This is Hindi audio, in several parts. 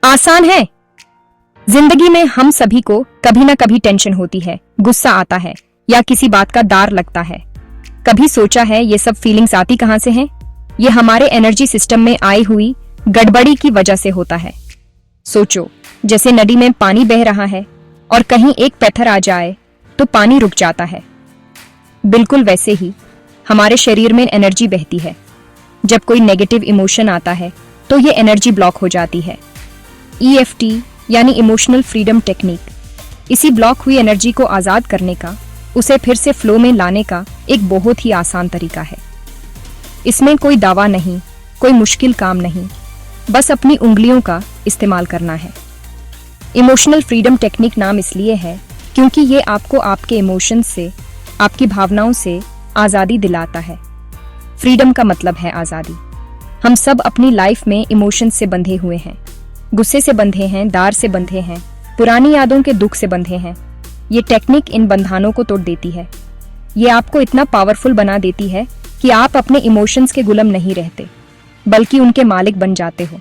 आसान है। जिंदगी में हम सभी को कभी ना कभी टेंशन होती है, गुस्सा आता है या किसी बात का डर लगता है। कभी सोचा है ये सब फीलिंग्स आती कहां से हैं? ये हमारे एनर्जी सिस्टम में आई हुई गड़बड़ी की वजह से होता है। सोचो, जैसे नदी में पानी बह रहा है और कहीं एक पत्थर आ जाए तो पानी रुक जाता है। बिल्कुल वैसे ही हमारे शरीर में एनर्जी बहती है। जब कोई नेगेटिव इमोशन आता है तो ये एनर्जी ब्लॉक हो जाती है। EFT यानी इमोशनल फ्रीडम टेक्निक इसी ब्लॉक हुई एनर्जी को आज़ाद करने का, उसे फिर से फ्लो में लाने का एक बहुत ही आसान तरीका है। इसमें कोई दावा नहीं, कोई मुश्किल काम नहीं, बस अपनी उंगलियों का इस्तेमाल करना है। इमोशनल फ्रीडम टेक्निक नाम इसलिए है क्योंकि ये आपको आपके इमोशंस से, आपकी भावनाओं से आज़ादी दिलाता है। फ्रीडम का मतलब है आज़ादी। हम सब अपनी लाइफ में इमोशंस से बंधे हुए हैं। गुस्से से बंधे हैं, डर से बंधे हैं, पुरानी यादों के दुख से बंधे हैं। ये टेक्निक इन बंधनों को तोड़ देती है। ये आपको इतना पावरफुल बना देती है कि आप अपने इमोशंस के गुलाम नहीं रहते, बल्कि उनके मालिक बन जाते हो।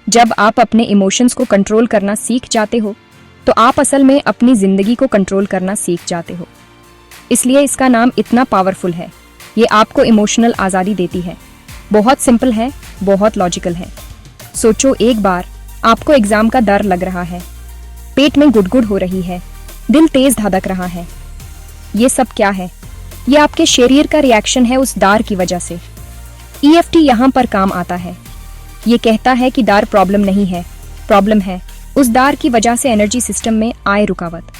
जब आप अपने इमोशंस को कंट्रोल करना सीख जाते हो तो आप असल में अपनी जिंदगी को कंट्रोल करना सीख जाते हो। इसलिए इसका नाम इतना पावरफुल है। ये आपको इमोशनल आज़ादी देती है। बहुत सिंपल है, बहुत लॉजिकल है। सोचो, एक बार आपको एग्जाम का डर लग रहा है, पेट में गुड़गुड़ हो रही है, दिल तेज धड़क रहा है। ये सब क्या है? ये आपके शरीर का रिएक्शन है उस डर की वजह से। EFT यहाँ पर काम आता है। ये कहता है कि डर प्रॉब्लम नहीं है, प्रॉब्लम है उस डर की वजह से एनर्जी सिस्टम में आए रुकावट।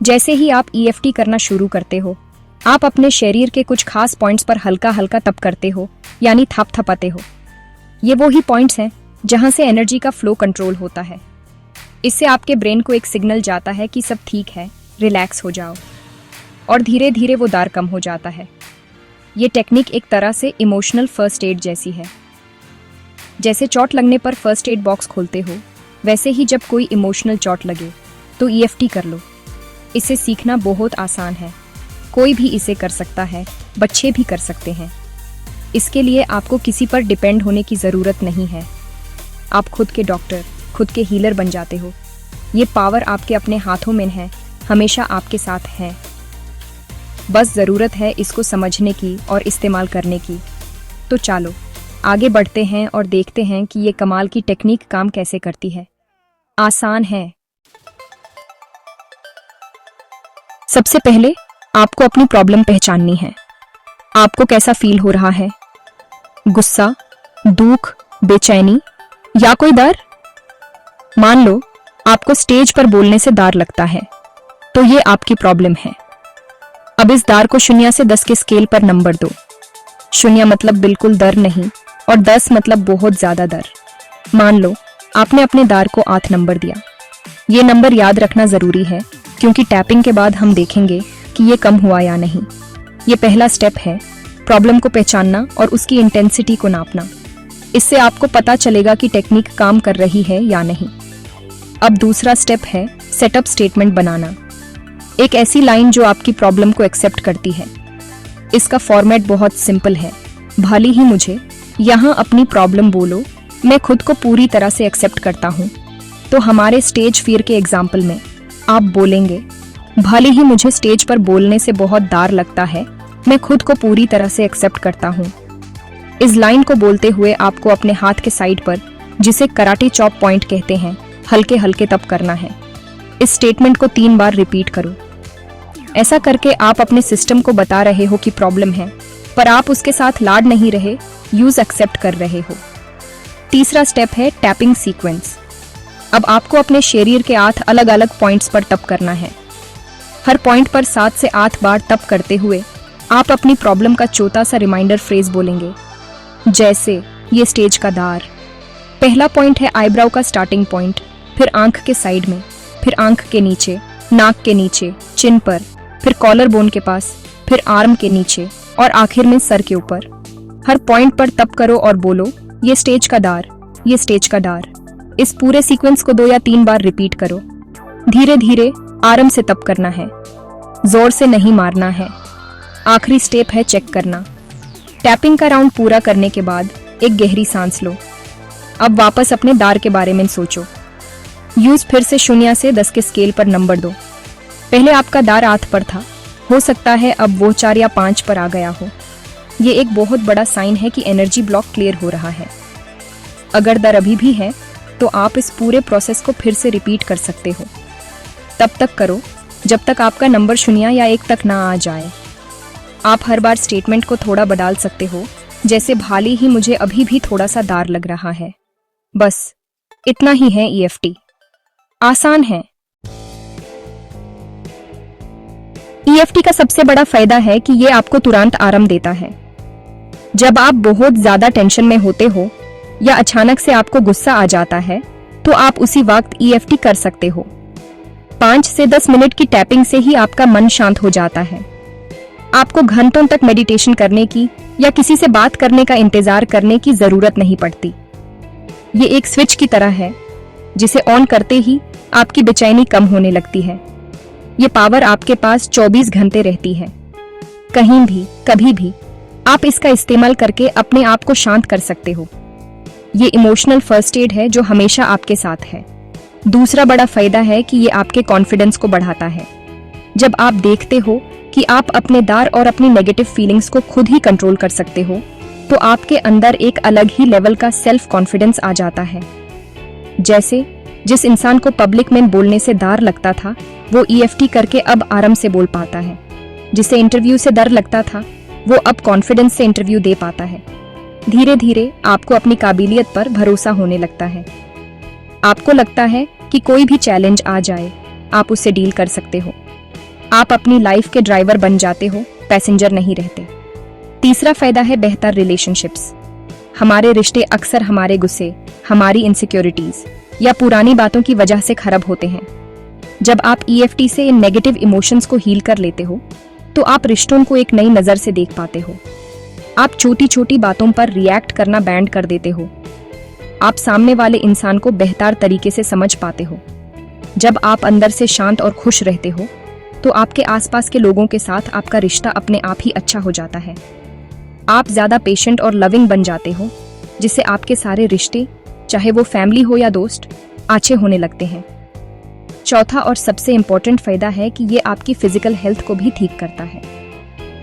जैसे ही आप EFT करना शुरू करते हो, आप अपने शरीर के कुछ खास पॉइंट्स पर हल्का हल्का तप करते हो, यानी थपथपाते हो। ये वो ही पॉइंट्स हैं जहां से एनर्जी का फ्लो कंट्रोल होता है। इससे आपके ब्रेन को एक सिग्नल जाता है कि सब ठीक है, रिलैक्स हो जाओ, और धीरे धीरे वो डर कम हो जाता है। ये टेक्निक एक तरह से इमोशनल फर्स्ट एड जैसी है। जैसे चोट लगने पर फर्स्ट एड बॉक्स खोलते हो, वैसे ही जब कोई इमोशनल चोट लगे तो EFT कर लो। इसे सीखना बहुत आसान है, कोई भी इसे कर सकता है, बच्चे भी कर सकते हैं। इसके लिए आपको किसी पर डिपेंड होने की ज़रूरत नहीं है। आप खुद के डॉक्टर, खुद के हीलर बन जाते हो। ये पावर आपके अपने हाथों में है, हमेशा आपके साथ है। बस ज़रूरत है इसको समझने की और इस्तेमाल करने की। तो चलो आगे बढ़ते हैं और देखते हैं कि ये कमाल की टेक्निक काम कैसे करती है। आसान है। सबसे पहले आपको अपनी प्रॉब्लम पहचाननी है। आपको कैसा फील हो रहा है? गुस्सा, दुख, बेचैनी या कोई डर? मान लो आपको स्टेज पर बोलने से डर लगता है, तो ये आपकी प्रॉब्लम है। अब इस डर को 0 से 10 के स्केल पर नंबर दो। 0 मतलब बिल्कुल डर नहीं और 10 मतलब बहुत ज्यादा डर। मान लो आपने अपने डर को 8 नंबर दिया। ये नंबर याद रखना जरूरी है क्योंकि टैपिंग के बाद हम देखेंगे कि ये कम हुआ या नहीं। ये पहला स्टेप है, प्रॉब्लम को पहचानना और उसकी इंटेंसिटी को नापना। इससे आपको पता चलेगा कि टेक्निक काम कर रही है या नहीं। अब दूसरा स्टेप है सेटअप स्टेटमेंट बनाना। एक ऐसी लाइन जो आपकी प्रॉब्लम को एक्सेप्ट करती है। इसका फॉर्मेट बहुत सिंपल है। भले ही मुझे यहाँ अपनी प्रॉब्लम बोलो, मैं खुद को पूरी तरह से एक्सेप्ट करता हूँ। तो हमारे स्टेज फियर के एग्जाम्पल में आप बोलेंगे, भले ही मुझे स्टेज पर बोलने से बहुत डर लगता है, मैं खुद को पूरी तरह से एक्सेप्ट करता हूँ। इस लाइन को बोलते हुए आपको अपने हाथ के साइड पर, जिसे कराटे चॉप पॉइंट कहते हैं, हल्के हल्के तप करना है। इस स्टेटमेंट को 3 बार रिपीट करो। ऐसा करके आप अपने सिस्टम को बता रहे हो कि प्रॉब्लम है, पर आप उसके साथ लाड नहीं रहे, यूज एक्सेप्ट कर रहे हो। तीसरा स्टेप है टैपिंग सीक्वेंस। अब आपको अपने शरीर के 8 अलग अलग पॉइंट्स पर टप करना है। हर पॉइंट पर 7 से 8 बार टप करते हुए आप अपनी प्रॉब्लम का छोटा सा रिमाइंडर फ्रेज बोलेंगे। जैसे ये स्टेज का डर। पहला पॉइंट है आईब्राउ का स्टार्टिंग पॉइंट, फिर आंख के साइड में, फिर आंख के नीचे, नाक के नीचे, चिन पर, फिर कॉलर बोन के पास, फिर आर्म के नीचे और आखिर में सर के ऊपर। हर पॉइंट पर तप करो और बोलो, ये स्टेज का डर, ये स्टेज का डर। इस पूरे सीक्वेंस को 2 या 3 बार रिपीट करो। धीरे धीरे आराम से तप करना है, जोर से नहीं मारना है। आखिरी स्टेप है चेक करना। टैपिंग का राउंड पूरा करने के बाद एक गहरी सांस लो। अब वापस अपने दार के बारे में सोचो। यूज फिर से 0 से 10 के स्केल पर नंबर दो। पहले आपका दार 8 पर था, हो सकता है अब वो 4 या 5 पर आ गया हो। ये एक बहुत बड़ा साइन है कि एनर्जी ब्लॉक क्लियर हो रहा है। अगर दर अभी भी है तो आप इस पूरे प्रोसेस को फिर से रिपीट कर सकते हो। तब तक करो जब तक आपका नंबर 0 या 1 तक ना आ जाए। आप हर बार स्टेटमेंट को थोड़ा बदल सकते हो, जैसे भाली ही मुझे अभी भी थोड़ा सा दार लग रहा है। बस इतना ही है। EFT आसान है। EFT का सबसे बड़ा फायदा है कि ये आपको तुरंत आराम देता है। जब आप बहुत ज्यादा टेंशन में होते हो या अचानक से आपको गुस्सा आ जाता है तो आप उसी वक्त EFT कर सकते हो। 5 से 10 मिनट की टैपिंग से ही आपका मन शांत हो जाता है। आपको घंटों तक मेडिटेशन करने की या किसी से बात करने का इंतजार करने की जरूरत नहीं पड़ती। ये एक स्विच की तरह है जिसे ऑन करते ही आपकी बेचैनी कम होने लगती है। ये पावर आपके पास 24 घंटे रहती है। कहीं भी कभी भी आप इसका इस्तेमाल करके अपने आप को शांत कर सकते हो। ये इमोशनल फर्स्ट एड है जो हमेशा आपके साथ है। दूसरा बड़ा फायदा है कि ये आपके कॉन्फिडेंस को बढ़ाता है। जब आप देखते हो कि आप अपने दार और अपनी नेगेटिव फीलिंग्स को खुद ही कंट्रोल कर सकते हो तो आपके अंदर एक अलग ही लेवल का सेल्फ कॉन्फिडेंस आ जाता है। जैसे जिस इंसान को पब्लिक में बोलने से डर लगता था वो EFT करके अब आराम से बोल पाता है। जिसे इंटरव्यू से डर लगता था वो अब कॉन्फिडेंस से इंटरव्यू दे पाता है। धीरे धीरे आपको अपनी काबिलियत पर भरोसा होने लगता है। आपको लगता है कि कोई भी चैलेंज आ जाए आप उससे डील कर सकते हो। आप अपनी लाइफ के ड्राइवर बन जाते हो, पैसेंजर नहीं रहते। तीसरा फायदा है बेहतर रिलेशनशिप्स। हमारे रिश्ते अक्सर हमारे गुस्से, हमारी इनसिक्योरिटीज या पुरानी बातों की वजह से खराब होते हैं। जब आप EFT से इन नेगेटिव इमोशंस को हील कर लेते हो तो आप रिश्तों को एक नई नजर से देख पाते हो। आप छोटी छोटी बातों पर रिएक्ट करना बैंड कर देते हो। आप सामने वाले इंसान को बेहतर तरीके से समझ पाते हो। जब आप अंदर से शांत और खुश रहते हो तो आपके आसपास के लोगों के साथ आपका रिश्ता अपने आप ही अच्छा हो जाता है। आप ज्यादा पेशेंट और लविंग बन जाते हो, जिससे आपके सारे रिश्ते, चाहे वो फैमिली हो या दोस्त, अच्छे होने लगते हैं। चौथा और सबसे इम्पोर्टेंट फायदा है कि ये आपकी फिजिकल हेल्थ को भी ठीक करता है।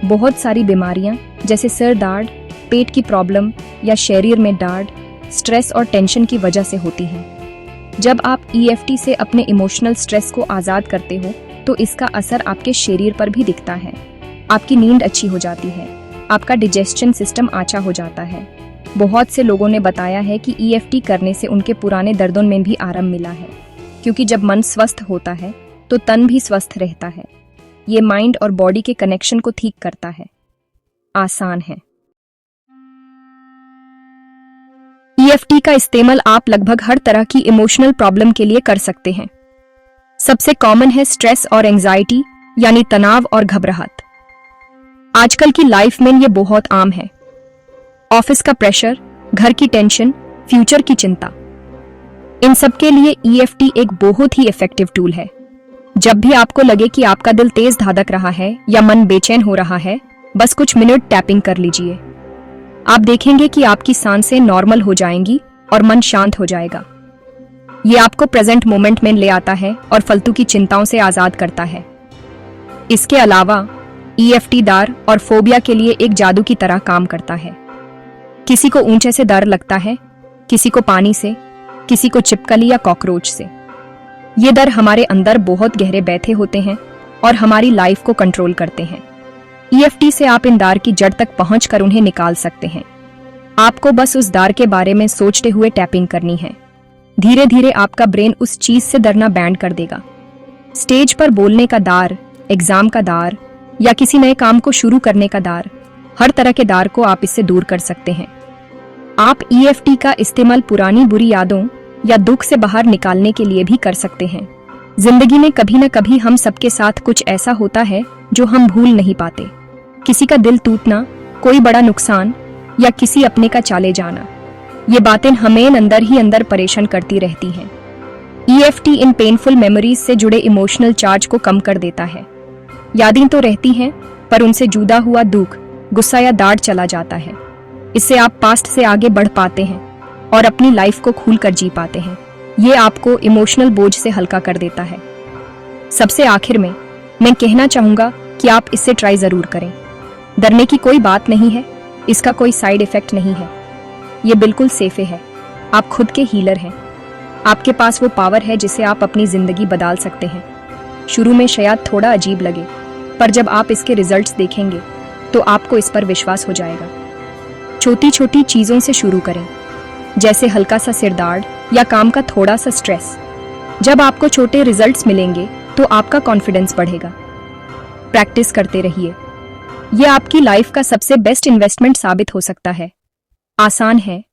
बहुत सारी बीमारियां जैसे सिर दर्द, पेट की प्रॉब्लम या शरीर में दर्द स्ट्रेस और टेंशन की वजह से होती हैं। जब आप EFT से अपने इमोशनल स्ट्रेस को आज़ाद करते हो तो इसका असर आपके शरीर पर भी दिखता है। आपकी नींद अच्छी हो जाती है, आपका डाइजेशन सिस्टम अच्छा हो जाता है। बहुत से लोगों ने बताया है कि EFT करने से उनके पुराने दर्दों में भी आराम मिला है, क्योंकि जब मन स्वस्थ होता है तो तन भी स्वस्थ रहता है। ये माइंड और बॉडी के कनेक्शन को ठीक करता है। आसान है। EFT का इस्तेमाल आप लगभग हर तरह की इमोशनल प्रॉब्लम के लिए कर सकते हैं। सबसे कॉमन है स्ट्रेस और एंजाइटी, यानी तनाव और घबराहट। आजकल की लाइफ में ये बहुत आम है। ऑफिस का प्रेशर, घर की टेंशन, फ्यूचर की चिंता, इन सब के लिए EFT एक बहुत ही इफेक्टिव टूल है। जब भी आपको लगे कि आपका दिल तेज धड़क रहा है या मन बेचैन हो रहा है, बस कुछ मिनट टैपिंग कर लीजिए। आप देखेंगे कि आपकी सांसें नॉर्मल हो जाएंगी और मन शांत हो जाएगा। ये आपको प्रेजेंट मोमेंट में ले आता है और फालतू की चिंताओं से आजाद करता है। इसके अलावा EFT डर और फोबिया के लिए एक जादू की तरह काम करता है। किसी को ऊंचे से डर लगता है, किसी को पानी से, किसी को छिपकली या कॉकरोच से। ये डर हमारे अंदर बहुत गहरे बैठे होते हैं और हमारी लाइफ को कंट्रोल करते हैं। EFT से आप इन डर की जड़ तक पहुंचकर उन्हें निकाल सकते हैं। आपको बस उस डर के बारे में सोचते हुए टैपिंग करनी है। धीरे धीरे आपका ब्रेन उस चीज से डरना बैंड कर देगा। स्टेज पर बोलने का डर, एग्जाम का डर या किसी नए काम को शुरू करने का डर, हर तरह के डर को आप इससे दूर कर सकते हैं। आप EFT का इस्तेमाल पुरानी बुरी यादों या दुख से बाहर निकालने के लिए भी कर सकते हैं। जिंदगी में कभी न कभी हम सबके साथ कुछ ऐसा होता है जो हम भूल नहीं पाते। किसी का दिल टूटना, कोई बड़ा नुकसान या किसी अपने का चले जाना, ये बातें हमें अंदर ही अंदर परेशान करती रहती हैं। EFT इन पेनफुल मेमोरीज से जुड़े इमोशनल चार्ज को कम कर देता है। यादें तो रहती हैं, पर उनसे जुदा हुआ दुख, गुस्सा या दर्द चला जाता है। इससे आप पास्ट से आगे बढ़ पाते हैं। और अपनी लाइफ को खुलकर जी पाते हैं। ये आपको इमोशनल बोझ से हल्का कर देता है। सबसे आखिर में मैं कहना चाहूंगा कि आप इससे ट्राई जरूर करें। डरने की कोई बात नहीं है, इसका कोई साइड इफेक्ट नहीं है, ये बिल्कुल सेफ है। आप खुद के हीलर हैं, आपके पास वो पावर है जिसे आप अपनी जिंदगी बदल सकते हैं। शुरू में शायद थोड़ा अजीब लगे, पर जब आप इसके रिजल्ट्स देखेंगे तो आपको इस पर विश्वास हो जाएगा। छोटी छोटी चीजों से शुरू करें, जैसे हल्का सा सिर दर्द या काम का थोड़ा सा स्ट्रेस। जब आपको छोटे रिजल्ट्स मिलेंगे तो आपका कॉन्फिडेंस बढ़ेगा। प्रैक्टिस करते रहिए, यह आपकी लाइफ का सबसे बेस्ट इन्वेस्टमेंट साबित हो सकता है। आसान है,